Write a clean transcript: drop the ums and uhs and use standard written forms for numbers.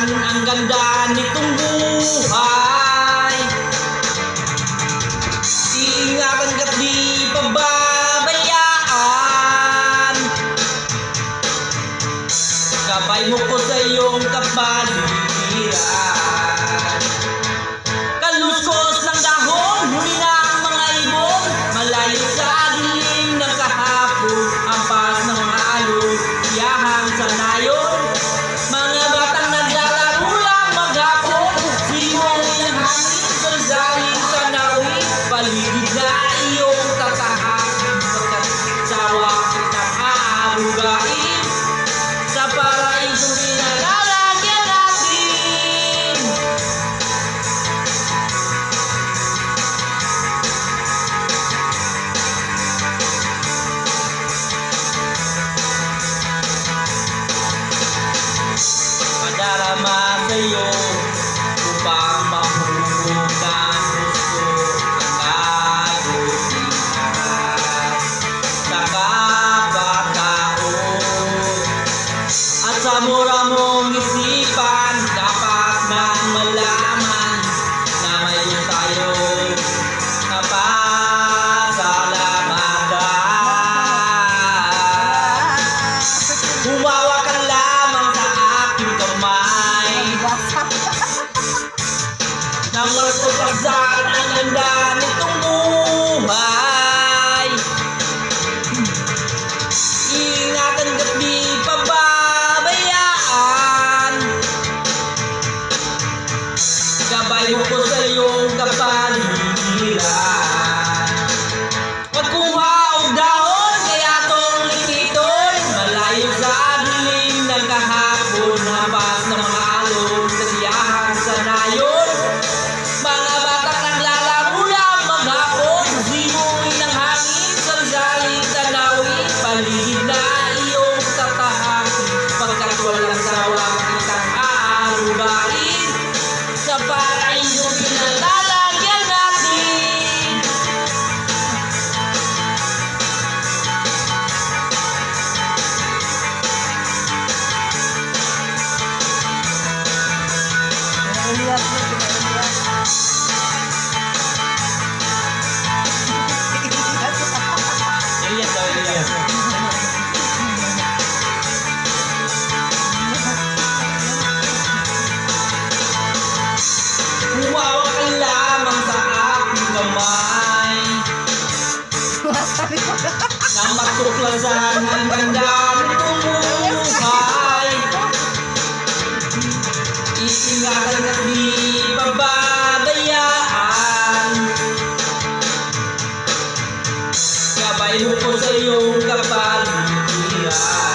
Isipan ang ganda nitong buhay. Ingatan ka't di pababayaan. Gabay mo ko sa iyong kapaligiran. Kaluskos ng dahon, huli na ang mga ibon. Malayo sa dilim ng kahapon, ampas ng mga alon, siyahang sa nayon. Mga batang naglalaro lang maghapon, simoy ng hangin sa zaling tanawin. Paligid na iyong tatahakin, pagkat sawa kitang aarugain. Sa paraisong pinalalagyan natin. Padarama sa'yo upang mahulog ang gusto ang kabutihan sa kapataon. At sa mura mong isipan, dapat nang malaman na mayroon tayo na pasalamatan. Humawak ka lamang sa aking kamay, nang magpapagdaan ang ganda nitong buhay. Ingatan ka't di pababayaan. Gabay mo ko sa iyong kapaligiran. Magkuha og dahon, kaya tong likiton. Malayo sa dilim ng kahapon, hampas ng mga alon, kasiyahan sa nayon. Mga batang naglalaro lang maghapon, simoy ng hangin sa zaling tanawin. Paligid na iyong tatahakin, pagkat walang sawa kitang aarugain. Sa paraisong pinalalagyan natin. Elias daw, Elias. Humawak ka lamang sa aking kamay, nang matuklasan ang ganda nitong buhay. Iingatan at di pababayaan. Gabay mo ko sa iyong kapaligiran.